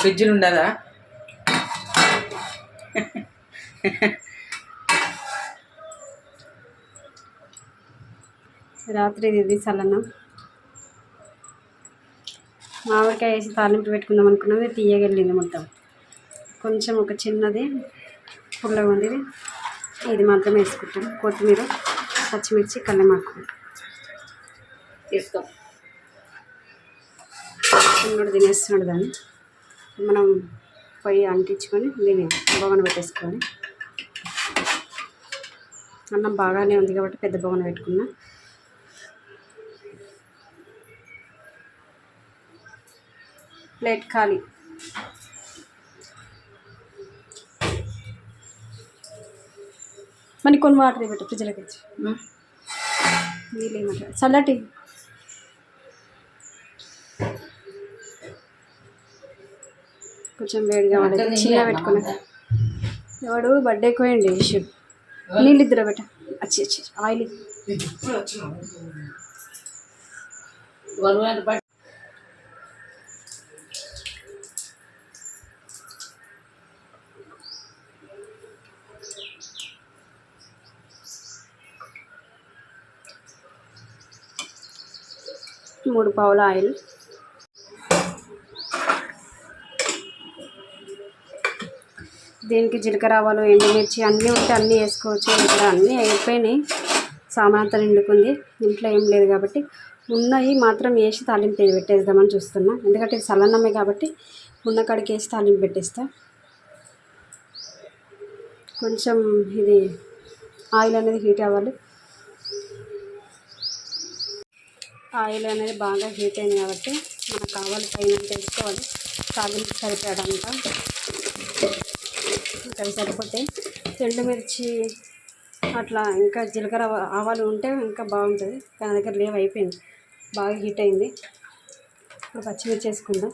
ఫ్రిడ్జ్లు ఉండదా? రాత్రి ఇది సల్లన్నం మామిడికాయ వేసి తాలింపు పెట్టుకుందాం అనుకున్నది, తీయగలిగింది మొత్తం. కొంచెం ఒక చిన్నది పుల్లగా ఉంది, ఇది మాత్రం వేసుకుంటాం. కొత్తిమీర, పచ్చిమిర్చి, కల్లెమాకు తీసుకో. చిన్నోడు తినేస్తున్నాడు. దాన్ని మనం పొయ్యి అంటించుకొని దీన్ని బొగన పెట్టేసుకోవాలి. అన్నం బాగానే ఉంది కాబట్టి పెద్ద బొగన పెట్టుకున్నా. ప్లేట్ ఖాళీ. మరి కొన్ని వాటర్ పెట్టు, ఫ్రిడ్జ్లోకి వచ్చి నీళ్ళు ఏమంటారు చల్లటి. కొంచెం వేడిగా ఉండేది చిన్న పెట్టుకున్నా. ఎవడు బర్త్డేకి పోయండి ఇష్యూ. నీళ్ళు ఇద్దరు పెట్ట వచ్చి ఆయిల్. మూడు పావుల ఆయిల్. దీనికి జీలకర్ర, ఆవాలు, ఎండుమిర్చి అన్నీ ఉంటే అన్నీ వేసుకోవచ్చు. ఇక్కడ అన్నీ అయిపోయినాయి, సామానంతా నిండుకుంది. ఇంట్లో ఏం లేదు కాబట్టి ఉన్నవి మాత్రం వేసి తాలింపు పెట్టేద్దామని చూస్తున్నా. ఎందుకంటే ఇది సల్లన్నమే కాబట్టి ఉన్న కాడికి వేసి తాలింపు పెట్టేస్తా. కొంచెం ఇది ఆయిల్ అనేది హీట్ అవ్వాలి. ఆయిల్ అనేది బాగా హీట్ అయింది కాబట్టి మనకు కావాలి పైన వేసుకోవాలి. తాలింపు సరిపోయాడంతా ఇంకా సరిపోతే ఎండుమిర్చి అట్లా ఇంకా జీలకర్ర, ఆవాలు ఉంటే ఇంకా బాగుంటుంది. కానీ నా దగ్గర లేవు, అయిపోయింది. బాగా హీట్ అయింది. ఇప్పుడు పచ్చిమిర్చి వేసుకుందాం.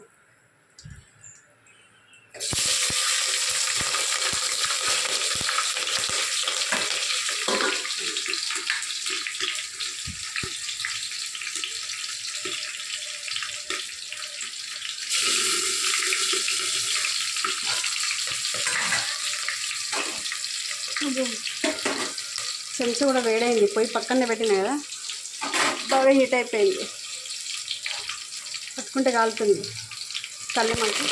చెంచా కూడా వేడైంది, పోయి పక్కనే పెట్టినా కదా, బాగా హీట్ అయిపోయింది. పట్టుకుంటే కాలుతుంది. కల్లెమాకు,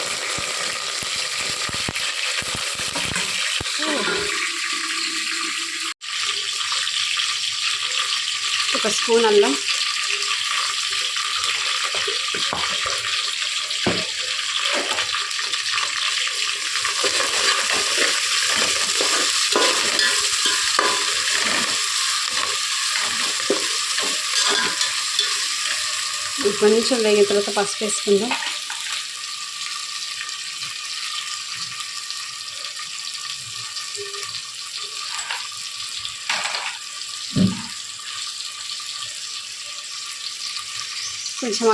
ఒక స్పూన్ అల్లం, కొంచెం వేగిన తర్వాత పసుపు వేసుకుందాం. కొంచెం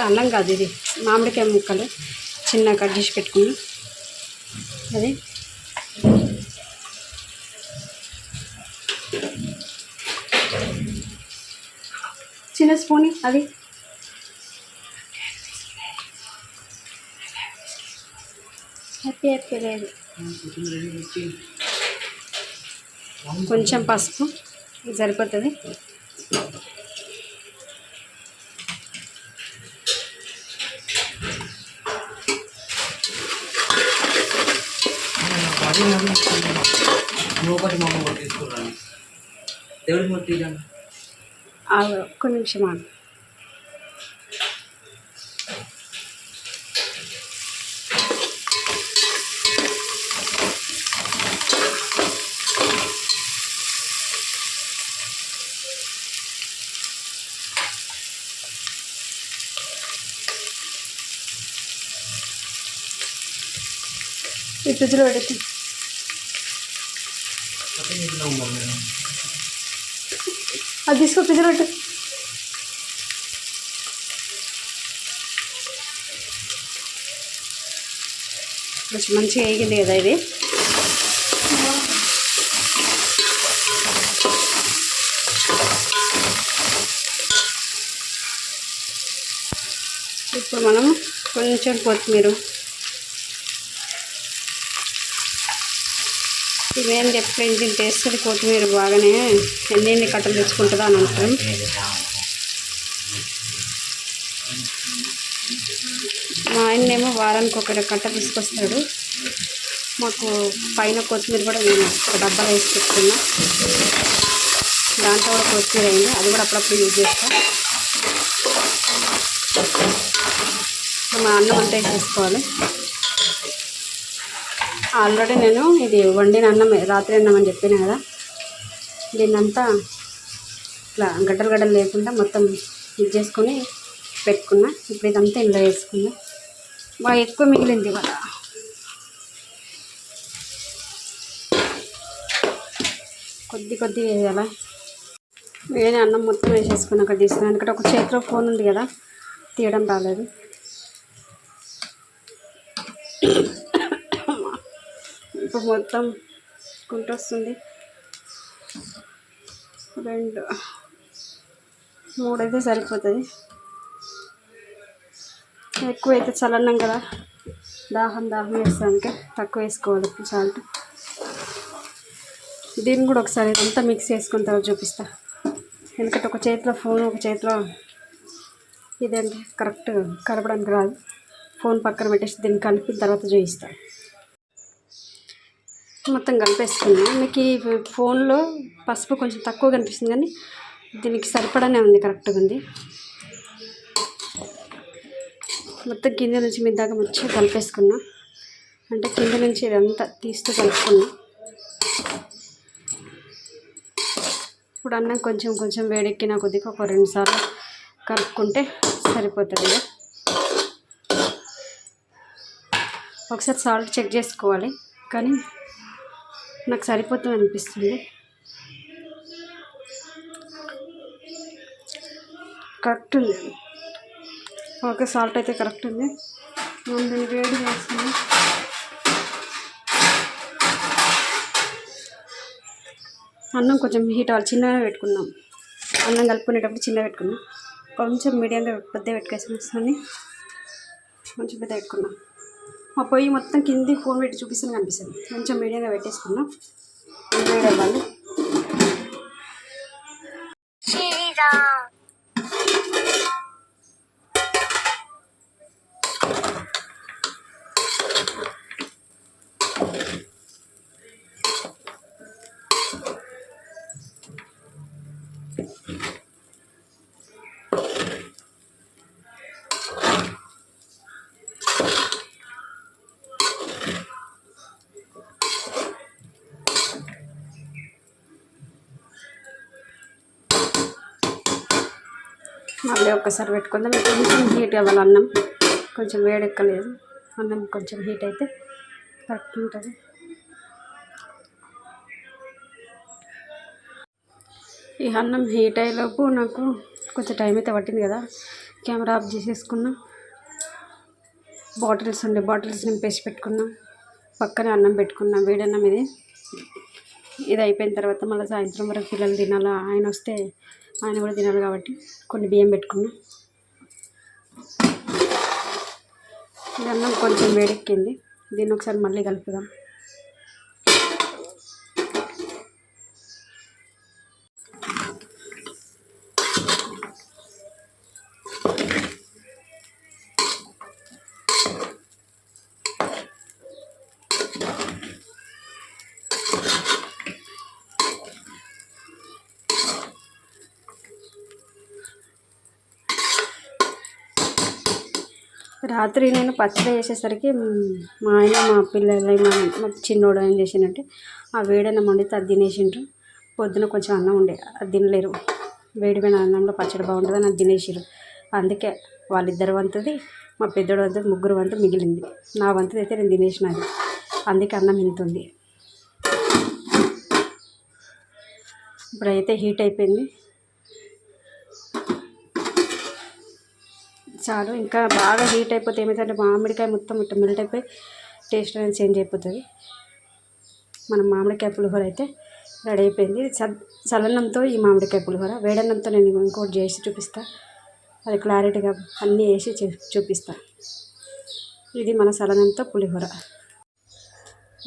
అల్లం కాదు, ఇది మామిడికాయ ముక్కలు చిన్న కట్ చేసి పెట్టుకున్నాం. అది చిన్న స్పూన్, అది హ్యాపీ లేదు. కొంచెం పసుపు సరిపోతుంది. ఒక్క నిమిషం ఆగు. ఈ ఫ్రిడ్జ్లో పెట్టి అది తీసుకో, ఫ్రిడ్జ్లో పెట్టు. కొంచెం మంచిగా వేగింది కదా ఇది. ఇప్పుడు మనం కొంచెం కొత్తిమీర ఇవేం చెప్పలేదు దీన్ని టేస్ట్ కొత్తిమీర బాగానే ఎన్ని కట్టలు తెచ్చుకుంటుందా అని అంటాం. మా ఆయనేమో వారానికి ఒక కట్ట తీసుకొస్తాడు. మాకు పైన కొత్తిమీర కూడా నేను ఒక డబ్బాలో వేసి పెట్టుకున్నా. దాంట్లో కూడా కొత్తిమీర అయింది, అది కూడా అప్పుడప్పుడు యూజ్ చేస్తాను. మా అన్నం అంతా వేసేసుకోవాలి. ఆల్రెడీ నేను ఇది వండిన అన్నం రాత్రి అన్నం అని చెప్పాను కదా, దీన్నంతా ఇట్లా గడ్డలు గడ్డలు లేకుండా మొత్తం ఇది చేసుకొని పెట్టుకున్నా. ఇప్పుడు ఇదంతా ఇందులో వేసుకున్నా. బాగా ఎక్కువ మిగిలింది ఇవాళ. కొద్ది వేయాలా. వేరే అన్నం మొత్తం వేసేసుకుని అక్కడ తీసుకున్నాను. ఎందుకంటే ఒక చేతిలో ఫోన్ ఉంది కదా, తీయడం రాలేదు. ఇప్పుడు మొత్తం కుంటొస్తుంది. 2 3 అయితే సరిపోతుంది. ఎక్కువ అయితే చల్లన్నాం కదా, దాహం వేస్తానికి తక్కువ వేసుకోవాలి ఇప్పుడు సాల్ట్. దీన్ని కూడా ఒకసారి అంతా మిక్స్ చేసుకున్న తర్వాత చూపిస్తా. ఎందుకంటే ఒక చేతిలో ఫోన్, ఒక చేతిలో ఇదేంటి కరెక్ట్ కలపడానికి రాదు. ఫోన్ పక్కన పెట్టేసి దీన్ని కలిపి తర్వాత చూపిస్తా. మొత్తం కలిపేసుకున్నా. మీకు ఈ ఫోన్లో పసుపు కొంచెం తక్కువ కనిపిస్తుంది, కానీ దీనికి సరిపడానే ఉంది, కరెక్ట్గా ఉంది. మొత్తం కింద నుంచి మీద దాకా మంచిగా కలిపేసుకున్నా. అంటే కింద నుంచి ఇదంతా తీస్తూ కలుపుకున్నా. ఇప్పుడు అన్నం కొంచెం వేడెక్కిన కొద్దిగా ఒక 2 సార్లు కలుపుకుంటే సరిపోతుంది. ఒకసారి సాల్ట్ చెక్ చేసుకోవాలి, కానీ నాకు సరిపోతుంది అనిపిస్తుంది. కరెక్ట్ ఉంది. ఓకే, సాల్ట్ అయితే కరెక్ట్ ఉంది. ముందు వేడి చేస్తుంది. అన్నం కొంచెం హీట్ అవ్వాలి. చిన్నగా పెట్టుకున్నాం. అన్నం కలుపుకునేటప్పుడు చిన్నగా పెట్టుకున్నాం. కొంచెం మీడియంగా పెద్ద పెట్టుకేసుకొని కొంచెం పెద్ద పెట్టుకున్నాం. మా పొయ్యి మొత్తం కింది ఫోన్ పెట్టి చూపిస్తుంది కనిపిస్తుంది. కొంచెం మీడియంగా పెట్టేసుకున్నాం. వేడి అవ్వాలి. మళ్ళీ ఒక్కసారి పెట్టుకుందాం. కొంచెం హీట్ అవ్వాలి. అన్నం కొంచెం వేడెక్కలేదు. అన్నం కొంచెం హీట్ అయితే కరెక్ట్ ఉంటుంది. ఈ అన్నం హీట్ అయ్యేలోపు నాకు కొంచెం టైం అయితే పట్టింది కదా, కెమెరా ఆఫ్ చేసేసుకున్నా. బాటిల్స్ నింపేసి పెట్టుకున్నా. పక్కనే అన్నం పెట్టుకున్నా, వేడన్నం ఇది అయిపోయిన తర్వాత మళ్ళీ సాయంత్రం వరకు పిల్లలు తినాలా, ఆయన వస్తే ఆయన కూడా తినాలి కాబట్టి కొన్ని బియ్యం పెట్టుకున్నా. ఇది అన్నం కొంచెం వేడెక్కింది. దీన్ని ఒకసారి మళ్ళీ కలుపుదాం. రాత్రి నేను పచ్చడి చేసేసరికి మా ఆయన మా పిల్లలు మా చిన్నోడు ఏం చేసిందంటే ఆ వేడన్నం వండితే అది తినేసిండ్రు. పొద్దున కొంచెం అన్నం ఉండే, అది తినలేరు. వేడిపోయిన అన్నంలో పచ్చడి బాగుంటుందని అది తినేసిరు. అందుకే వాళ్ళిద్దరు వంతుది, మా పెద్దోడు వంతు, ముగ్గురు వంతు మిగిలింది. నా వంతుది అయితే నేను తినేసినది. అందుకే అన్నం ఇంతుంది. ఇప్పుడైతే హీట్ అయిపోయింది చాలు. ఇంకా బాగా హీట్ అయిపోతే ఏమవుతుందంటే మామిడికాయ మొత్తం ఇట్లా మెల్ట్ అయిపోయి టేస్ట్ అనేది చేంజ్ అయిపోతుంది. మన మామిడికాయ పులిహోర అయితే రెడీ అయిపోయింది. చల్లన్నంతో ఈ మామిడికాయ పులిహోర, వేడన్నంతో నేను ఇంకోటి చేసి చూపిస్తాను. అది క్లారిటీగా అన్నీ వేసి చూపిస్తాను. ఇది మన చల్లన్నంతో పులిహోర.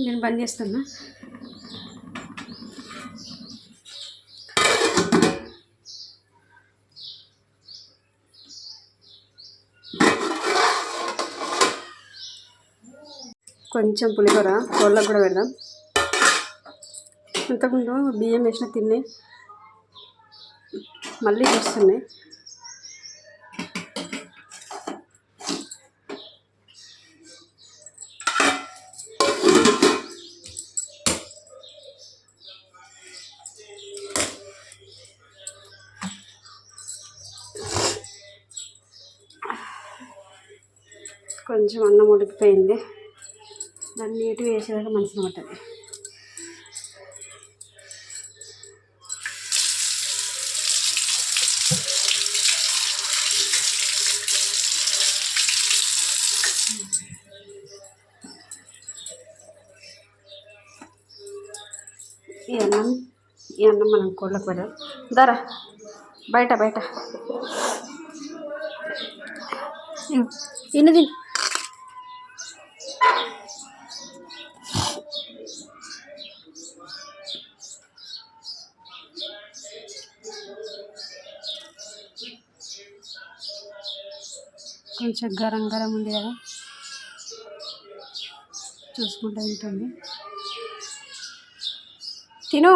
నేను బంద్ చేస్తున్నా. కొంచెం పులిహోర కోళ్ళకు కూడా పెడదాం. ఇంతకుముందు బియ్యం వేసిన తిన్నాయి, మళ్ళీ చూస్తున్నాయి. కొంచెం అన్నం ఉడికిపోయింది, దాన్ని నీట్గా వేసేదాకా మనసులో ఉంటుంది. ఈ అన్నం మనం కోళ్ళకు పెడదాం. ధర బయట తిన్నది. కొంచెం గరం ఉంది కదా, చూసుకుంటూ ఉంటుంది. తిను.